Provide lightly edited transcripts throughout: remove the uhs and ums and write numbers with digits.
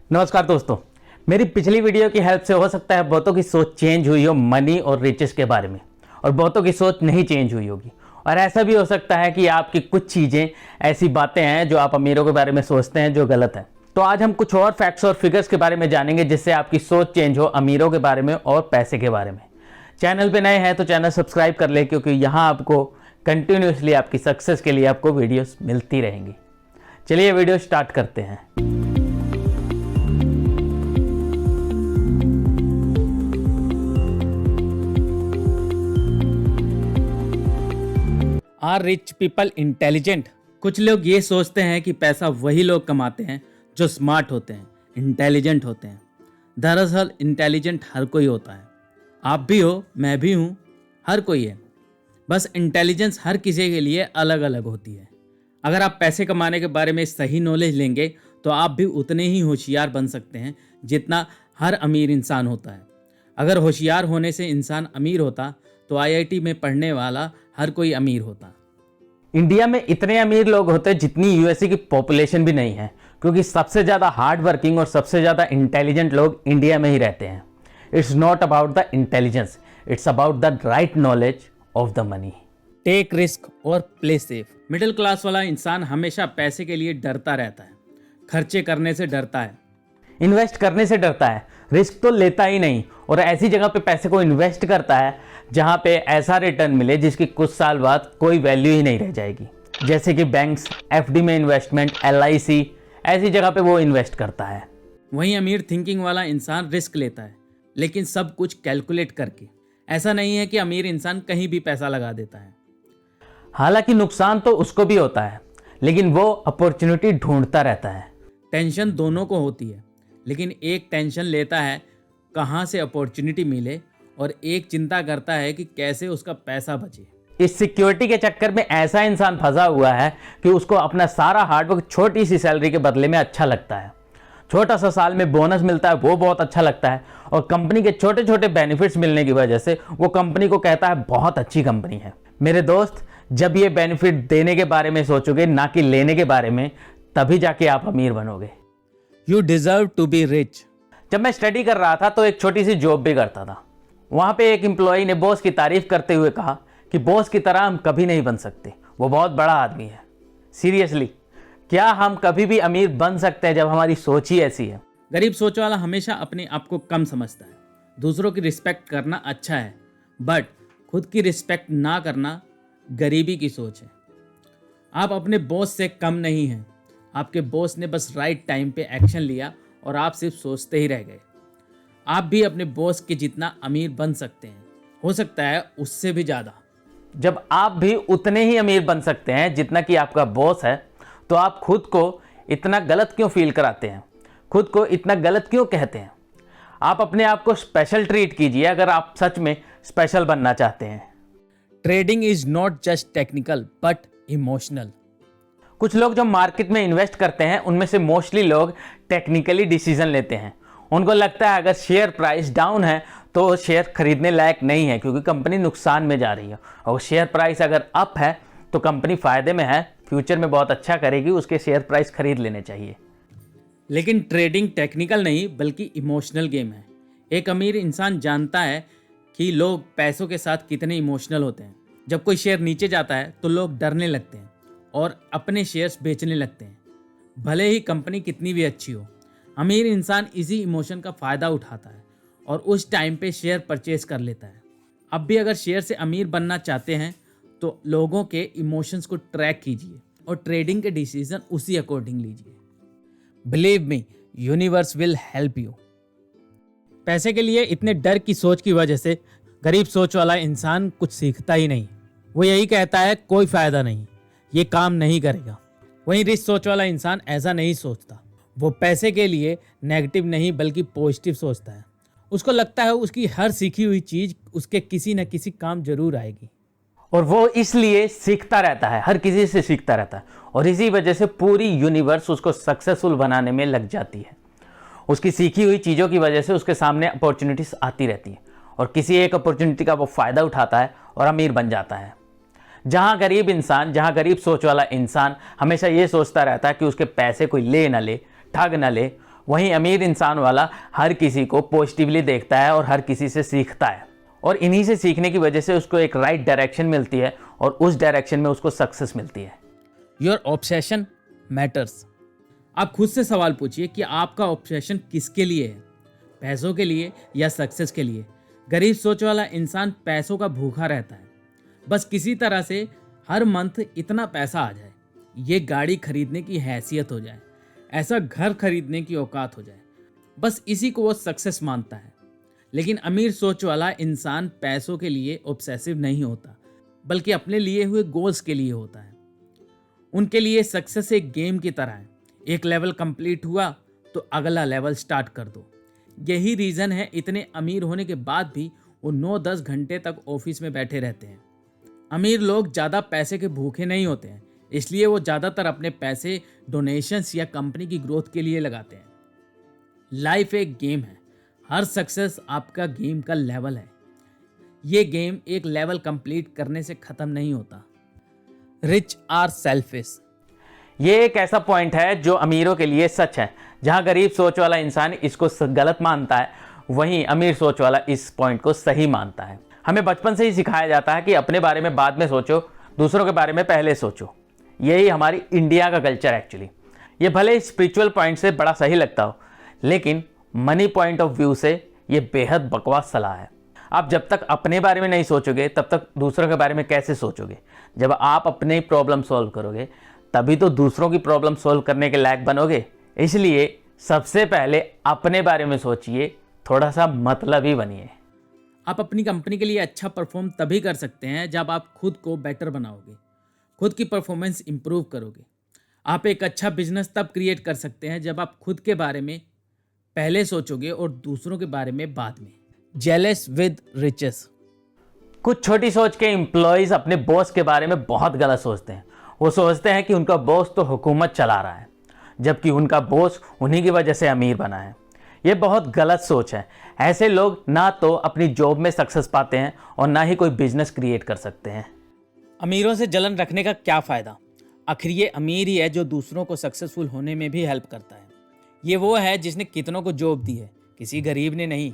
नमस्कार दोस्तों, मेरी पिछली वीडियो की हेल्प से हो सकता है बहुतों की सोच चेंज हुई हो मनी और रिचेस के बारे में, और बहुतों की सोच नहीं चेंज हुई होगी। और ऐसा भी हो सकता है कि आपकी कुछ चीज़ें ऐसी बातें हैं जो आप अमीरों के बारे में सोचते हैं जो गलत है। तो आज हम कुछ और फैक्ट्स और फिगर्स के बारे में जानेंगे जिससे आपकी सोच चेंज हो अमीरों के बारे में और पैसे के बारे में। चैनल पे नए हैं तो चैनल सब्सक्राइब कर ले, क्योंकि यहाँ आपको कंटिन्यूसली आपकी सक्सेस के लिए आपको वीडियोस मिलती रहेंगी। चलिए वीडियो स्टार्ट करते हैं। Are rich people intelligent? कुछ लोग ये सोचते हैं कि पैसा वही लोग कमाते हैं जो स्मार्ट होते हैं, इंटेलिजेंट होते हैं। दरअसल इंटेलिजेंट हर कोई होता है। आप भी हो, मैं भी हूँ, हर कोई है। बस इंटेलिजेंस हर किसी के लिए अलग अलग होती है। अगर आप पैसे कमाने के बारे में सही नॉलेज लेंगे तो आप भी उतने ही होशियार बन सकते हैं जितना हर अमीर इंसान होता है। अगर होशियार होने से इंसान अमीर होता तो आईआईटी में पढ़ने वाला हर कोई अमीर होता। इंडिया में इतने अमीर लोग होते जितनी यूएसए की पॉपुलेशन भी नहीं है, क्योंकि सबसे ज़्यादा हार्ड वर्किंग और सबसे ज़्यादा इंटेलिजेंट लोग इंडिया में ही रहते हैं। It's not about the intelligence, it's about the right knowledge of the money. Take risk और प्ले सेफ। मिडिल क्लास वाला इंसान हमेशा पैसे के लिए डरता रहता है, खर्चे करने से डरता है, इन्वेस्ट करने से डरता है, रिस्क तो लेता ही नहीं, और ऐसी जगह पे पैसे को इन्वेस्ट करता है जहां पे ऐसा रिटर्न मिले जिसकी कुछ साल बाद कोई वैल्यू ही नहीं रह जाएगी। जैसे कि बैंक्स, एफडी में इन्वेस्टमेंट, एलआईसी, ऐसी जगह पे वो इन्वेस्ट करता है। वहीं अमीर थिंकिंग वाला इंसान रिस्क लेता है, लेकिन सब कुछ कैलकुलेट करके। ऐसा नहीं है कि अमीर इंसान कहीं भी पैसा लगा देता है। हालांकि नुकसान तो उसको भी होता है, लेकिन वो अपॉर्चुनिटी ढूंढता रहता है। टेंशन दोनों को होती है, लेकिन एक टेंशन लेता है कहाँ से अपॉर्चुनिटी मिले, और एक चिंता करता है कि कैसे उसका पैसा बचे। इस सिक्योरिटी के चक्कर में ऐसा इंसान फंसा हुआ है कि उसको अपना सारा हार्डवर्क छोटी सी सैलरी के बदले में अच्छा लगता है। छोटा सा साल में बोनस मिलता है, वो बहुत अच्छा लगता है, और कंपनी के छोटे छोटे बेनिफिट्स मिलने की वजह से वो कंपनी को कहता है बहुत अच्छी कंपनी है। मेरे दोस्त, जब ये बेनिफिट देने के बारे में सोचोगे ना कि लेने के बारे में, तभी जाके आप अमीर बनोगे। You deserve to be rich. जब मैं स्टडी कर रहा था तो एक छोटी सी जॉब भी करता था। वहाँ पे एक एम्प्लॉय ने बॉस की तारीफ करते हुए कहा कि बॉस की तरह हम कभी नहीं बन सकते, वो बहुत बड़ा आदमी है। सीरियसली, क्या हम कभी भी अमीर बन सकते हैं जब हमारी सोच ही ऐसी है? गरीब सोच वाला हमेशा अपने आप को कम समझता है। दूसरों की रिस्पेक्ट करना अच्छा है, बट खुद की रिस्पेक्ट ना करना गरीबी की सोच है। आप अपने बॉस से कम नहीं हैं। आपके बॉस ने बस राइट टाइम पे एक्शन लिया और आप सिर्फ सोचते ही रह गए। आप भी अपने बॉस के जितना अमीर बन सकते हैं, हो सकता है उससे भी ज़्यादा। जब आप भी उतने ही अमीर बन सकते हैं जितना कि आपका बॉस है, तो आप खुद को इतना गलत क्यों फील कराते हैं? खुद को इतना गलत क्यों कहते हैं? आप अपने आप को स्पेशल ट्रीट कीजिए अगर आप सच में स्पेशल बनना चाहते हैं। Trading is not just technical but emotional. कुछ लोग जो मार्केट में इन्वेस्ट करते हैं उनमें से मोस्टली लोग टेक्निकली डिसीजन लेते हैं। उनको लगता है अगर शेयर प्राइस डाउन है तो शेयर खरीदने लायक नहीं है, क्योंकि कंपनी नुकसान में जा रही है, और शेयर प्राइस अगर अप है तो कंपनी फ़ायदे में है, फ्यूचर में बहुत अच्छा करेगी, उसके शेयर प्राइस खरीद लेने चाहिए। लेकिन ट्रेडिंग टेक्निकल नहीं बल्कि इमोशनल गेम है। एक अमीर इंसान जानता है कि लोग पैसों के साथ कितने इमोशनल होते हैं। जब कोई शेयर नीचे जाता है तो लोग डरने लगते हैं और अपने शेयर्स बेचने लगते हैं, भले ही कंपनी कितनी भी अच्छी हो। अमीर इंसान इसी इमोशन का फ़ायदा उठाता है और उस टाइम पे शेयर परचेज कर लेता है। अब भी अगर शेयर से अमीर बनना चाहते हैं तो लोगों के इमोशंस को ट्रैक कीजिए और ट्रेडिंग के डिसीजन उसी अकॉर्डिंग लीजिए। Believe me, universe will help you. पैसे के लिए इतने डर की सोच की वजह से गरीब सोच वाला इंसान कुछ सीखता ही नहीं। वो यही कहता है कोई फ़ायदा नहीं, ये काम नहीं करेगा। वहीं रिच सोच वाला इंसान ऐसा नहीं सोचता। वो पैसे के लिए नेगेटिव नहीं बल्कि पॉजिटिव सोचता है। उसको लगता है उसकी हर सीखी हुई चीज़ उसके किसी न किसी काम जरूर आएगी, और वो इसलिए सीखता रहता है, हर किसी से सीखता रहता है, और इसी वजह से पूरी यूनिवर्स उसको सक्सेसफुल बनाने में लग जाती है। उसकी सीखी हुई चीज़ों की वजह से उसके सामने अपॉर्चुनिटीज आती रहती हैं, और किसी एक अपॉर्चुनिटी का वो फ़ायदा उठाता है और अमीर बन जाता है। जहाँ गरीब सोच वाला इंसान हमेशा ये सोचता रहता है कि उसके पैसे कोई ले ना ले, ठग ना ले, वहीं अमीर इंसान वाला हर किसी को पॉजिटिवली देखता है और हर किसी से सीखता है, और इन्हीं से सीखने की वजह से उसको एक राइट डायरेक्शन मिलती है और उस डायरेक्शन में उसको सक्सेस मिलती है। Your obsession matters. आप खुद से सवाल पूछिए कि आपका ऑब्सेशन किसके लिए है, पैसों के लिए या सक्सेस के लिए। गरीब सोच वाला इंसान पैसों का भूखा रहता है, बस किसी तरह से हर मंथ इतना पैसा आ जाए, ये गाड़ी खरीदने की हैसियत हो जाए, ऐसा घर खरीदने की औकात हो जाए, बस इसी को वो सक्सेस मानता है। लेकिन अमीर सोच वाला इंसान पैसों के लिए ऑब्सेसिव नहीं होता, बल्कि अपने लिए हुए गोल्स के लिए होता है। उनके लिए सक्सेस एक गेम की तरह है, एक लेवल कंप्लीट हुआ तो अगला लेवल स्टार्ट कर दो। यही रीज़न है इतने अमीर होने के बाद भी वो 9-10 घंटे तक ऑफिस में बैठे रहते हैं। अमीर लोग ज़्यादा पैसे के भूखे नहीं होते हैं, इसलिए वो ज़्यादातर अपने पैसे डोनेशंस या कंपनी की ग्रोथ के लिए लगाते हैं। लाइफ एक गेम है, हर सक्सेस आपका गेम का लेवल है। ये गेम एक लेवल कंप्लीट करने से ख़त्म नहीं होता। Rich are selfish. ये एक ऐसा पॉइंट है जो अमीरों के लिए सच है। जहां गरीब सोच वाला इंसान इसको गलत मानता है, वहीं अमीर सोच वाला इस पॉइंट को सही मानता है। हमें बचपन से ही सिखाया जाता है कि अपने बारे में बाद में सोचो, दूसरों के बारे में पहले सोचो। यही हमारी इंडिया का कल्चर एक्चुअली। ये भले स्पिरिचुअल पॉइंट से बड़ा सही लगता हो, लेकिन मनी पॉइंट ऑफ व्यू से ये बेहद बकवास सलाह है। आप जब तक अपने बारे में नहीं सोचोगे तब तक दूसरों के बारे में कैसे सोचोगे। जब आप अपने प्रॉब्लम सॉल्व करोगे तभी तो दूसरों की प्रॉब्लम सॉल्व करने के लायक बनोगे। इसलिए सबसे पहले अपने बारे में सोचिए, थोड़ा सा मतलबी बनिए। आप अपनी कंपनी के लिए अच्छा परफॉर्म तभी कर सकते हैं जब आप खुद को बेटर बनाओगे, खुद की परफॉर्मेंस इंप्रूव करोगे। आप एक अच्छा बिजनेस तब क्रिएट कर सकते हैं जब आप खुद के बारे में पहले सोचोगे और दूसरों के बारे में बाद में। Jealous with riches. कुछ छोटी सोच के एम्प्लॉयज़ अपने बॉस के बारे में बहुत गलत सोचते हैं। वो सोचते हैं कि उनका बॉस तो हुकूमत चला रहा है, जबकि उनका बॉस उन्हीं की वजह से अमीर बना है। ये बहुत गलत सोच है। ऐसे लोग ना तो अपनी जॉब में सक्सेस पाते हैं और ना ही कोई बिजनेस क्रिएट कर सकते हैं। अमीरों से जलन रखने का क्या फ़ायदा? आखिर ये अमीर ही है जो दूसरों को सक्सेसफुल होने में भी हेल्प करता है। ये वो है जिसने कितनों को जॉब दी है, किसी गरीब ने नहीं।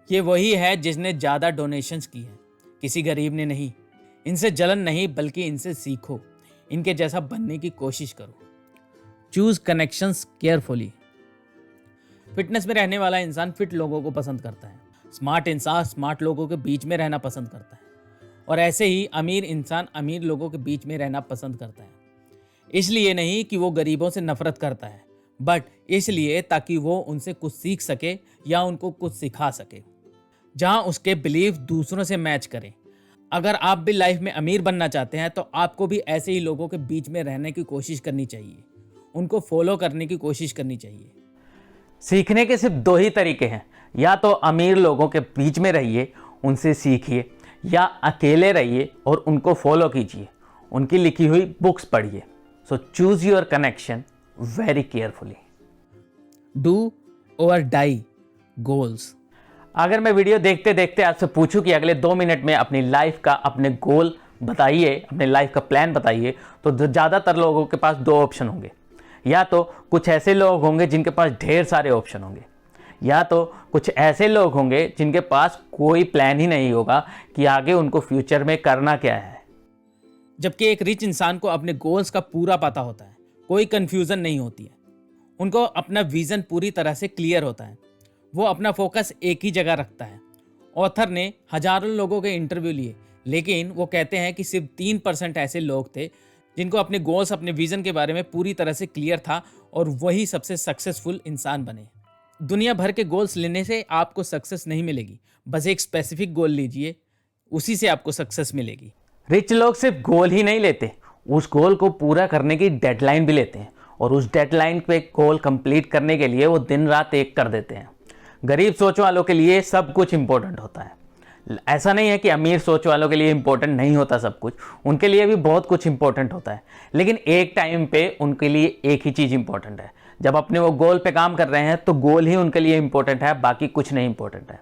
ये वही है जिसने ज़्यादा डोनेशंस की है, किसी गरीब ने नहीं। इनसे जलन नहीं बल्कि इनसे सीखो, इनके जैसा बनने की कोशिश करो। Choose connections carefully. फिटनेस में रहने वाला इंसान फिट लोगों को पसंद करता है, स्मार्ट इंसान स्मार्ट लोगों के बीच में रहना पसंद करता है, और ऐसे ही अमीर इंसान अमीर लोगों के बीच में रहना पसंद करता है। इसलिए नहीं कि वो गरीबों से नफरत करता है, बट इसलिए ताकि वो उनसे कुछ सीख सके या उनको कुछ सिखा सके, जहां उसके बिलीफ दूसरों से मैच करें। अगर आप भी लाइफ में अमीर बनना चाहते हैं तो आपको भी ऐसे ही लोगों के बीच में रहने की कोशिश करनी चाहिए, उनको फॉलो करने की कोशिश करनी चाहिए। सीखने के सिर्फ दो ही तरीके हैं, या तो अमीर लोगों के बीच में रहिए, उनसे सीखिए, या अकेले रहिए और उनको फॉलो कीजिए, उनकी लिखी हुई बुक्स पढ़िए। So choose your connection very carefully. Do और डाई गोल्स। अगर मैं वीडियो देखते देखते आपसे पूछूं कि अगले 2 मिनट में अपनी लाइफ का अपने गोल बताइए, अपने लाइफ का प्लान बताइए, तो ज़्यादातर लोगों के पास 2 ऑप्शन होंगे। या तो कुछ ऐसे लोग होंगे जिनके पास ढेर सारे ऑप्शन होंगे, या तो कुछ ऐसे लोग होंगे जिनके पास कोई प्लान ही नहीं होगा कि आगे उनको फ्यूचर में करना क्या है। जबकि एक रिच इंसान को अपने गोल्स का पूरा पता होता है, कोई कंफ्यूजन नहीं होती है, उनको अपना विजन पूरी तरह से क्लियर होता है, वो अपना फोकस एक ही जगह रखता है। ऑथर ने हजारों लोगों के इंटरव्यू लिए, लेकिन वो कहते हैं कि सिर्फ 3% ऐसे लोग थे जिनको अपने गोल्स अपने विजन के बारे में पूरी तरह से क्लियर था, और वही सबसे सक्सेसफुल इंसान बने। दुनिया भर के गोल्स लेने से आपको सक्सेस नहीं मिलेगी, बस एक स्पेसिफिक गोल लीजिए, उसी से आपको सक्सेस मिलेगी। रिच लोग सिर्फ गोल ही नहीं लेते, उस गोल को पूरा करने की डेडलाइन भी लेते हैं, और उस डेडलाइन पे गोल कंप्लीट करने के लिए वो दिन रात एक कर देते हैं। गरीब सोच वालों के लिए सब कुछ इंपॉर्टेंट होता है। ऐसा नहीं है कि अमीर सोच वालों के लिए इंपॉर्टेंट नहीं होता सब कुछ, उनके लिए भी बहुत कुछ इंपॉर्टेंट होता है, लेकिन एक टाइम पे उनके लिए एक ही चीज़ इंपॉर्टेंट है। जब अपने वो गोल पे काम कर रहे हैं तो गोल ही उनके लिए इंपॉर्टेंट है, बाकी कुछ नहीं इंपॉर्टेंट है।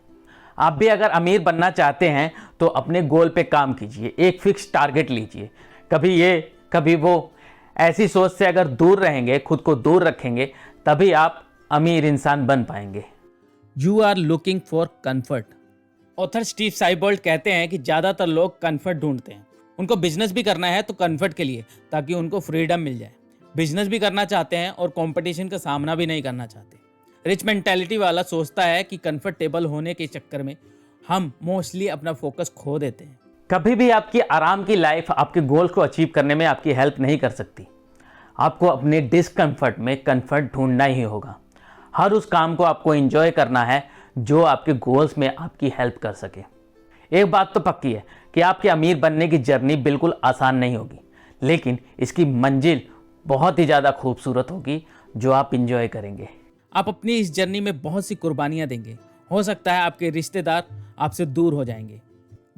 आप भी अगर अमीर बनना चाहते हैं तो अपने गोल पे काम कीजिए, एक फिक्स टारगेट लीजिए, कभी ये कभी वो। ऐसी सोच से अगर दूर रहेंगे, खुद को दूर रखेंगे, तभी आप अमीर इंसान बन पाएंगे। You are looking for comfort. Author Steve Siebold कहते हैं कि ज़्यादातर लोग कंफर्ट ढूंढते हैं। उनको बिजनेस भी करना है तो कंफर्ट के लिए, ताकि उनको फ्रीडम मिल जाए। बिजनेस भी करना चाहते हैं और कंपटीशन का सामना भी नहीं करना चाहते। रिच मेंटालिटी वाला सोचता है कि कंफर्टेबल होने के चक्कर में हम मोस्टली अपना फोकस खो देते हैं। कभी भी आपकी आराम की लाइफ आपके गोल को अचीव करने में आपकी हेल्प नहीं कर सकती। आपको अपने डिस्कम्फर्ट में कंफर्ट ढूंढना ही होगा। हर उस काम को आपको एंजॉय करना है जो आपके गोल्स में आपकी हेल्प कर सके। एक बात तो पक्की है कि आपके अमीर बनने की जर्नी बिल्कुल आसान नहीं होगी, लेकिन इसकी मंजिल बहुत ही ज़्यादा खूबसूरत होगी जो आप इंजॉय करेंगे। आप अपनी इस जर्नी में बहुत सी कुर्बानियां देंगे। हो सकता है आपके रिश्तेदार आपसे दूर हो जाएंगे,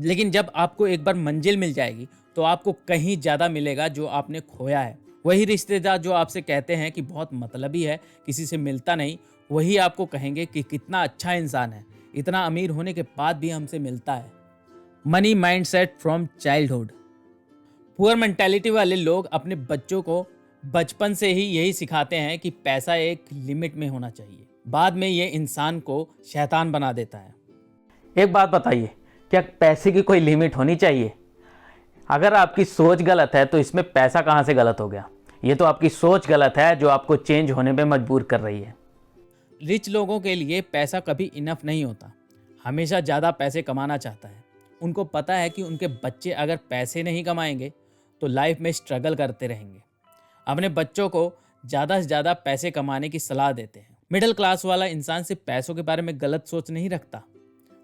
लेकिन जब आपको एक बार मंजिल मिल जाएगी तो आपको कहीं ज़्यादा मिलेगा जो आपने खोया है। वही रिश्तेदार जो आपसे कहते हैं कि बहुत मतलबी है, किसी से मिलता नहीं, वही आपको कहेंगे कि कितना अच्छा इंसान है, इतना अमीर होने के बाद भी हमसे मिलता है। Money mindset from childhood. Poor mentality वाले लोग अपने बच्चों को बचपन से ही यही सिखाते हैं कि पैसा एक लिमिट में होना चाहिए। बाद में ये इंसान को शैतान बना देता है। एक बात बताइए, क्या पैसे की कोई लिमिट होनी चाहिए? अगर आपकी सोच गलत है तो इसमें पैसा कहाँ से गलत हो गया? ये तो आपकी सोच गलत है जो आपको चेंज होने में मजबूर कर रही है। रिच लोगों के लिए पैसा कभी इनफ नहीं होता, हमेशा ज़्यादा पैसे कमाना चाहता है। उनको पता है कि उनके बच्चे अगर पैसे नहीं कमाएंगे तो लाइफ में स्ट्रगल करते रहेंगे। अपने बच्चों को ज़्यादा से ज़्यादा पैसे कमाने की सलाह देते हैं। मिडिल क्लास वाला इंसान सिर्फ पैसों के बारे में गलत सोच नहीं रखता,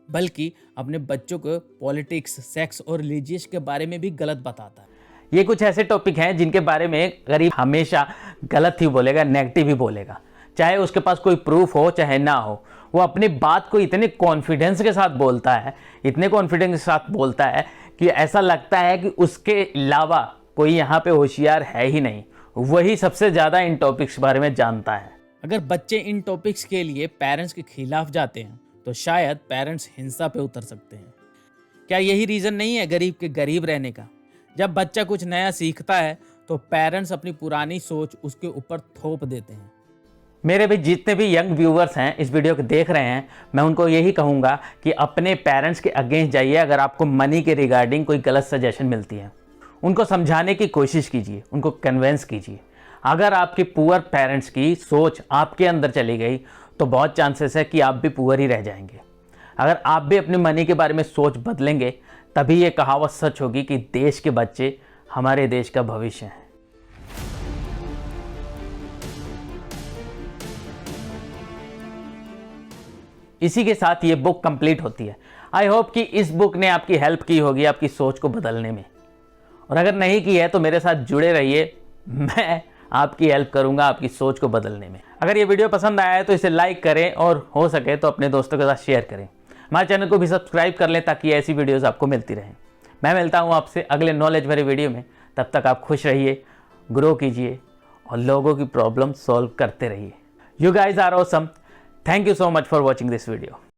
बल्कि अपने बच्चों को पॉलिटिक्स, सेक्स और रिलीजियस के बारे में भी गलत बताता है। ये कुछ ऐसे टॉपिक हैं जिनके बारे में गरीब हमेशा गलत ही बोलेगा, नेगेटिव ही बोलेगा, चाहे उसके पास कोई प्रूफ हो चाहे ना हो। वो अपनी बात को इतने कॉन्फिडेंस के साथ बोलता है, इतने कॉन्फिडेंस के साथ बोलता है कि ऐसा लगता है कि उसके अलावा कोई यहाँ पे होशियार है ही नहीं। वही सबसे ज़्यादा इन टॉपिक्स के बारे में जानता है। अगर बच्चे इन टॉपिक्स के लिए पेरेंट्स के खिलाफ जाते हैं तो शायद पेरेंट्स हिंसा पे उतर सकते हैं। क्या यही रीज़न नहीं है गरीब के गरीब रहने का? जब बच्चा कुछ नया सीखता है तो पेरेंट्स अपनी पुरानी सोच उसके ऊपर थोप देते हैं। मेरे भी जितने भी यंग व्यूवर्स हैं इस वीडियो को देख रहे हैं, मैं उनको यही कहूँगा कि अपने पेरेंट्स के अगेंस्ट जाइए। अगर आपको मनी के रिगार्डिंग कोई गलत सजेशन मिलती है, उनको समझाने की कोशिश कीजिए, उनको कन्विंस कीजिए। अगर आपके पुअर पेरेंट्स की सोच आपके अंदर चली गई तो बहुत चांसेस है कि आप भी पुअर ही रह जाएंगे। अगर आप भी अपने मनी के बारे में सोच बदलेंगे तभी ये कहावत सच होगी कि देश के बच्चे हमारे देश का भविष्य हैं। इसी के साथ ये बुक कंप्लीट होती है। आई होप कि इस बुक ने आपकी हेल्प की होगी आपकी सोच को बदलने में, और अगर नहीं की है तो मेरे साथ जुड़े रहिए, मैं आपकी हेल्प करूंगा आपकी सोच को बदलने में। अगर ये वीडियो पसंद आया है तो इसे लाइक करें और हो सके तो अपने दोस्तों के साथ शेयर करें। हमारे चैनल को भी सब्सक्राइब कर लें ताकि ऐसी वीडियोस आपको मिलती रहें। मैं मिलता हूँ आपसे अगले नॉलेज भरे वीडियो में। तब तक आप खुश रहिए, ग्रो कीजिए और लोगों की प्रॉब्लम सॉल्व करते रहिए। You guys are awesome. Thank you so much for watching this video.